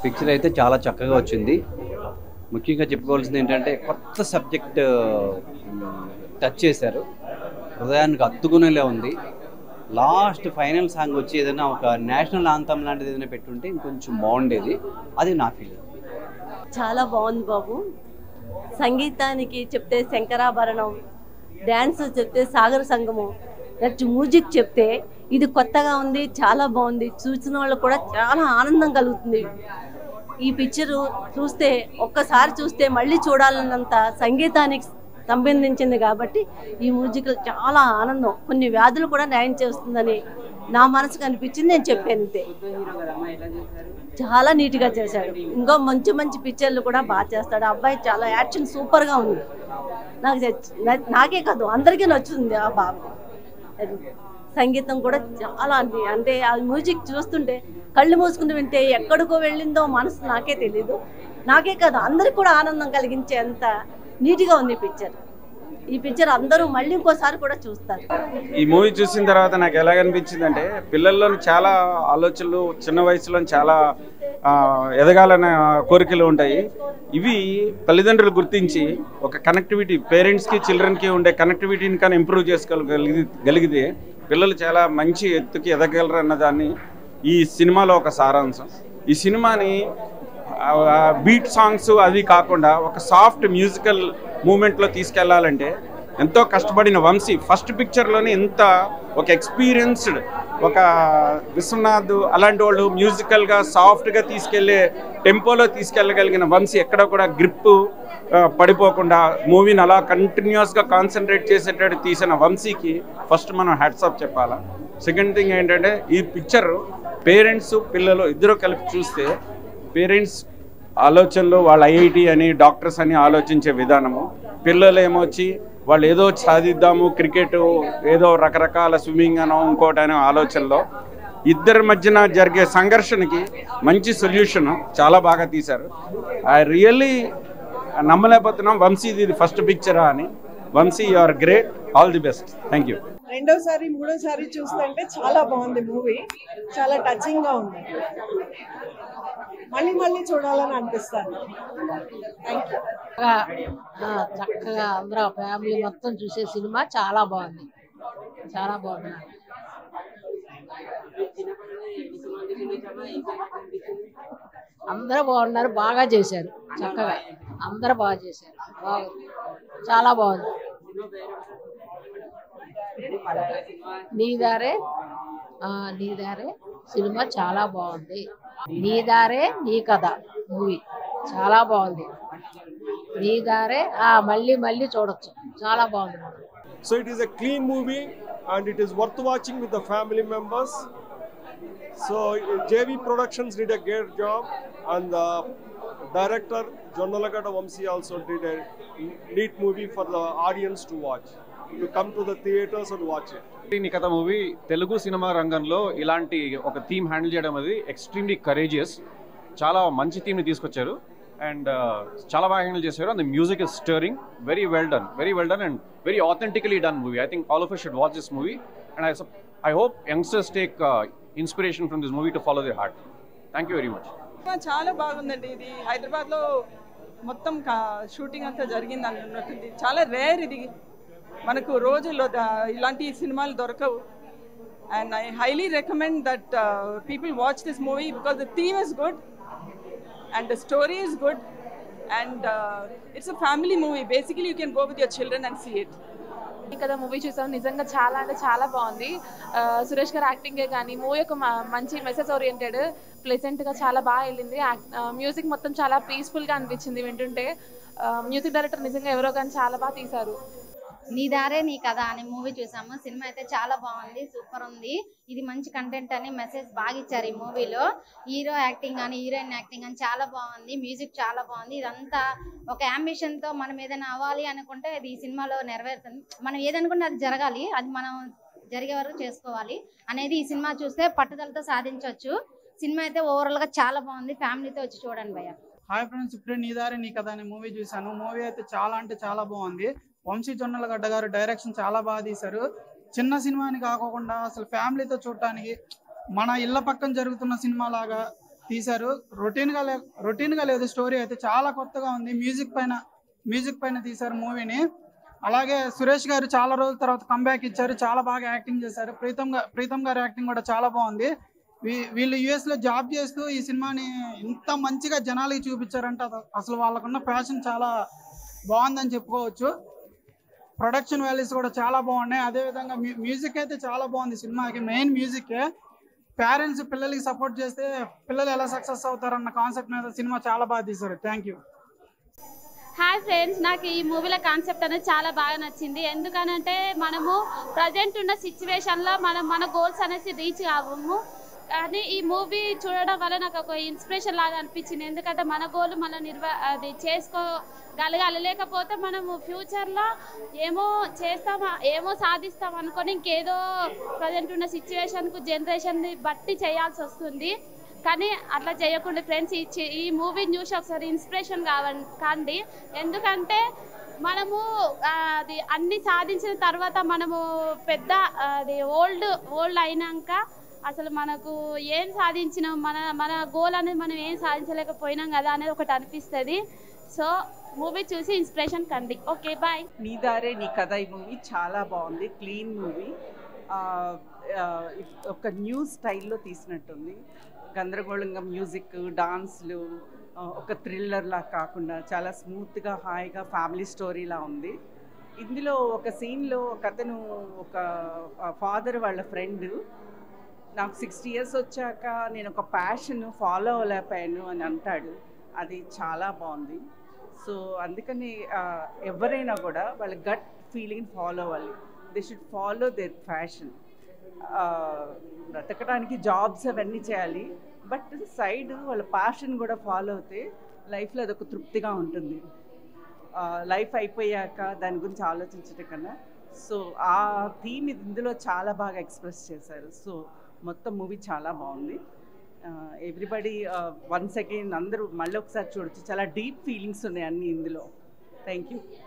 Picture అయితే చాలా చక్కగా వచ్చింది. ముఖ్యంగా చెప్పుకోవాల్సింది ఏంటంటే కొత్త సబ్జెక్ట్ టచ్ చేశారు. హృదయానికి హత్తుకునేలా ఉంది. లాస్ట్ ఫైనల్ సాంగ్ వచ్చి ఏదైనా ఒక నేషనల్ ఆంథమ్ లాంటిది ఏదైనా పెట్టుంటే ఇంకొంచెం బాగుండేది. అది నా ఫీలింగ్. చాలా బాగుంది బాబు. సంగీతానికి చెప్తే శంకరాభరణం, డ్యాన్స్ చెప్తే సాగర సంగమం, నెక్స్ట్ మ్యూజిక్ చెప్తే ఇది కొత్తగా ఉంది, చాలా బాగుంది. చూసిన వాళ్ళు కూడా చాలా ఆనందం కలుగుతుంది. ఈ పిక్చరు చూస్తే ఒక్కసారి చూస్తే మళ్ళీ చూడాలన్నంత సంగీతానికి సంబంధించింది కాబట్టి ఈ మ్యూజికల్ చాలా ఆనందం. కొన్ని వ్యాధులు కూడా న్యాయం చేస్తుందని నా మనసుకు అనిపించింది, నేను చెప్పాను అంతే. చాలా నీట్గా చేశాడు. ఇంకో మంచి మంచి పిక్చర్లు కూడా బాగా చేస్తాడు. అబ్బాయి చాలా యాక్షన్ సూపర్గా ఉంది. నాకే కాదు అందరికీ నచ్చుతుంది ఆ బాబు. సంగీతం కూడా చాలా అంటే ఆ మ్యూజిక్ చూస్తుంటే కళ్ళు మూసుకుని వింటే ఎక్కడికో వెళ్ళిందో మనసు నాకే తెలీదు. నాకే కాదు అందరికి కూడా ఆనందం కలిగించేంత నీట్గా ఉంది పిక్చర్. ఈ పిక్చర్ అందరూ మళ్ళీ ఇంకోసారి కూడా చూస్తారు. ఈ మూవీ చూసిన తర్వాత నాకు ఎలాగనిపించింది అంటే పిల్లల్లో చాలా ఆలోచనలు చిన్న వయసులో చాలా ఎదగాలన్న కోరికలు ఉంటాయి. ఇవి తల్లిదండ్రులు గుర్తించి ఒక కనెక్టివిటీ పేరెంట్స్కి చిల్డ్రన్కి ఉండే కనెక్టివిటీని కానీ ఇంప్రూవ్ చేసుకోగలిగితే పిల్లలు చాలా మంచి ఎత్తుకి ఎదగలరు అన్నదాన్ని ఈ సినిమాలో ఒక సారాంశం. ఈ సినిమాని బీట్ సాంగ్స్ అవి కాకుండా ఒక సాఫ్ట్ మ్యూజికల్ మూమెంట్లో తీసుకెళ్లాలంటే ఎంతో కష్టపడిన వంశీ ఫస్ట్ పిక్చర్లోనే ఎంత ఒక ఎక్స్పీరియన్స్డ్ ఒక విశ్వనాథ్ అలాంటి వాళ్ళు మ్యూజికల్గా సాఫ్ట్గా తీసుకెళ్లే టెంపోలో తీసుకెళ్ళగలిగిన వంశీ ఎక్కడ కూడా గ్రిప్ పడిపోకుండా మూవీని అలా కంటిన్యూస్గా కాన్సన్ట్రేట్ చేసేటట్టు తీసిన వంశీకి ఫస్ట్ మనం హ్యాట్స్ ఆఫ్ చెప్పాలా. సెకండ్ థింగ్ ఏంటంటే ఈ పిక్చర్ పేరెంట్స్ పిల్లలు ఇద్దరు కలిపి చూస్తే పేరెంట్స్ ఆలోచనలు వాళ్ళ ఐఐటి అని డాక్టర్స్ అని ఆలోచించే విధానము, పిల్లలు ఏమొచ్చి వాళ్ళు ఏదో సాధిద్దాము క్రికెట్ ఏదో రకరకాల స్విమ్మింగ్ అనో ఇంకోటనో ఆలోచనలో ఇద్దరి మధ్యన జరిగే సంఘర్షణకి మంచి సొల్యూషన్ చాలా బాగా తీశారు. ఐ రియల్లీ నమ్మలేకపోతున్నాం వంశీది ఇది ఫస్ట్ పిక్చరా అని. Vamsi you are great, all the best, thank you. రెండోసారి మూడోసారి చూస్తుంటే చాలా బాగుంది మూవీ, చాలా టచింగ్ గా ఉంది. మళ్ళీ మళ్ళీ చూడాలని అనిపిస్తాను. చక్కగా అందరూ ఫ్యామిలీ మొత్తం చూసే సినిమా చాలా బాగుంది, చాలా బాగుంది. అందరూ బాగున్నారు, బాగా చేశారు, చక్కగా అందరూ బాగా చేశారు, బాగుంది, చాలా బాగుంది. నీదారే నీదారే సినిమా చాలా బాగుంది. నీదారే నీ కథ మూవీ చాలా బాగుంది. నీదారే మళ్ళీ మళ్ళీ చూడొచ్చు, చాలా బాగుంది. So it is a clean movie and it is worth watching with the family members. So JV Productions did a great job and the director Jonnalagada Vamsi also did a neat movie for the audience to watch. To come to the theaters and watch it. నీ కథ movie Telugu cinema రంగంలో ఇలాంటి ఒక theme handle చేయడం అది extremely courageous. చాలా మంచి థీమ్ని తీసుకొచ్చారు అండ్ చాలా బాగా హ్యాండిల్ చేశారు. And the music is stirring, very well done and very authentically done movie. I think all of us should watch this movie and I hope youngsters take inspiration from this movie to follow their heart. Thank you very much. చాలా బాగుందండి. ఇది హైదరాబాద్లో మొత్తం shooting అంతా జరిగింది అన్నట్టుంది. చాలా rare ఇది, మనకు రోజుల్లో ఇలాంటి సినిమాలు దొరకవు. And I highly recommend that people watch this movie because the theme is good and the story is good and it's a family movie. Basically you can go with your children and see it. కదా movie చూసాం, నిజంగా చాలా అంటే చాలా బాగుంది. సురేష్ గారు యాక్టింగే కానీ movie ఒక మంచి మెసేజ్ ఓరియంటెడ్, ప్లెజెంట్గా చాలా బాగా వెళ్ళింది. మ్యూజిక్ మొత్తం చాలా పీస్ఫుల్గా అనిపించింది వింటుంటే. మ్యూజిక్ డైరెక్టర్ నిజంగా ఎవరో కానీ చాలా బాగా తీశారు. నీదారే నీ కథ అనే మూవీ చూసాము. సినిమా అయితే చాలా బాగుంది, సూపర్ ఉంది. ఇది మంచి కంటెంట్ అని మెసేజ్ బాగా ఇచ్చారు ఈ మూవీలో. హీరో యాక్టింగ్ కానీ హీరోయిన్ యాక్టింగ్ కానీ చాలా బాగుంది. మ్యూజిక్ చాలా బాగుంది. ఇదంతా ఒక అంబిషన్ తో మనం ఏదైనా అవ్వాలి అనుకుంటే అది ఈ సినిమాలో నెరవేరుతుంది. మనం ఏదనుకుంటే అది జరగాలి, అది మనం జరిగే వరకు చేసుకోవాలి అనేది ఈ సినిమా చూస్తే పట్టుదలతో సాధించవచ్చు. సినిమా అయితే ఓవరాల్ గా చాలా బాగుంది. ఫ్యామిలీతో వచ్చి చూడండి భయ్య. హాయ్ ఫ్రెండ్స్, ఇప్పుడే నీదారే నీ కథ అనే మూవీ చూసాను. మూవీ అయితే చాలా అంటే చాలా బాగుంది. వంశీ జొన్నలగడ్డ గారు డైరెక్షన్ చాలా బాగా తీశారు. చిన్న సినిమాని కాకుండా అసలు ఫ్యామిలీతో చూడటానికి మన ఇళ్ల పక్కన జరుగుతున్న సినిమా లాగా తీశారు. రొటీన్గా లేదు, స్టోరీ అయితే చాలా కొత్తగా ఉంది. మ్యూజిక్ పైన తీశారు మూవీని. అలాగే సురేష్ గారు చాలా రోజుల తర్వాత కంబ్యాక్ ఇచ్చారు, చాలా బాగా యాక్టింగ్ చేశారు. ప్రీతం గారి యాక్టింగ్ కూడా చాలా బాగుంది. వీళ్ళు US లో జాబ్ చేస్తూ ఈ సినిమాని ఇంత మంచిగా జనాలకి చూపించారంటే అసలు వాళ్ళకున్న ప్యాషన్ చాలా బాగుందని చెప్పుకోవచ్చు. ప్రొడక్షన్ వాల్యూస్ కూడా చాలా బాగున్నాయి. అదేవిధంగా మ్యూజిక్ అయితే చాలా బాగుంది. సినిమాకి మెయిన్ మ్యూజికే. పేరెంట్స్ పిల్లలకి సపోర్ట్ చేస్తే పిల్లలు ఎలా సక్సెస్ అవుతారన్న కాన్సెప్ట్ మీద సినిమా చాలా బాగా తీశారు. Thank you. హాయ్ ఫ్రెండ్స్, నాకు ఈ మూవీల కాన్సెప్ట్ అనేది చాలా బాగా నచ్చింది. ఎందుకనంటే మనము ప్రజెంట్ ఉన్న సిచ్యువేషన్లో మన గోల్స్ అనేసి రీచ్ కావము. కానీ ఈ మూవీ చూడడం వల్ల నాకు ఒక ఇన్స్పిరేషన్ లాగా అనిపించింది. ఎందుకంటే మన గోల్ మనం అది చేసుకోగలగాలి. లేకపోతే మనము ఫ్యూచర్లో ఏమో చేస్తామా ఏమో సాధిస్తాం అనుకొని ఇంకేదో ప్రజెంట్ ఉన్న సిచ్యువేషన్కు జనరేషన్ని బట్టి చేయాల్సి వస్తుంది. కానీ అట్లా చేయకుండా ఫ్రెండ్స్ ఈ మూవీని చూసి ఒకసారి ఇన్స్పిరేషన్ కాండి. ఎందుకంటే మనము అది అన్ని సాధించిన తర్వాత మనము పెద్ద అది ఓల్డ్ అయినాక అసలు మనకు ఏం సాధించినాం, మన గోల్ అనేది మనం ఏం సాధించలేకపోయినాం కదా అనేది ఒకటి అనిపిస్తుంది. సో మూవీ చూసి ఇన్స్పిరేషన్ కండి. Okay bye. నీ దారే నీ కథ ఈ మూవీ చాలా బాగుంది. క్లీన్ మూవీ, ఒక న్యూ స్టైల్లో తీసినట్టుంది. గందరగోళంగా మ్యూజిక్, డాన్స్లు, ఒక థ్రిల్లర్లా కాకుండా చాలా స్మూత్గా హాయిగా ఫ్యామిలీ స్టోరీలా ఉంది. ఇందులో ఒక సీన్లో ఒక అతను ఒక ఫాదర్ వాళ్ళ ఫ్రెండ్ నాకు 60 years వచ్చాక నేను ఒక ప్యాషన్ ఫాలో అవ్వలేకపోయాను అని అంటాడు. అది చాలా బాగుంది. సో అందుకని ఎవరైనా కూడా వాళ్ళ గట్ ఫీలింగ్ ఫాలో అవ్వాలి. They should follow their passion. బ్రతకడానికి జాబ్స్ అవన్నీ చేయాలి, బట్ సైడ్ వాళ్ళ ప్యాషన్ కూడా ఫాలో అవుతే లైఫ్లో అదొక తృప్తిగా ఉంటుంది. లైఫ్ అయిపోయాక దాని గురించి ఆలోచించడం కన్నా. సో ఆ థీమ్ ఇందులో చాలా బాగా ఎక్స్ప్రెస్ చేశారు. సో మొత్తం మూవీ చాలా బాగుంది. ఎవ్రీబడి వన్స్ అగైన్ అందరూ మళ్ళీ ఒకసారి చూడొచ్చు. చాలా డీప్ ఫీలింగ్స్ ఉన్నాయి అన్నీ ఇందులో. Thank you.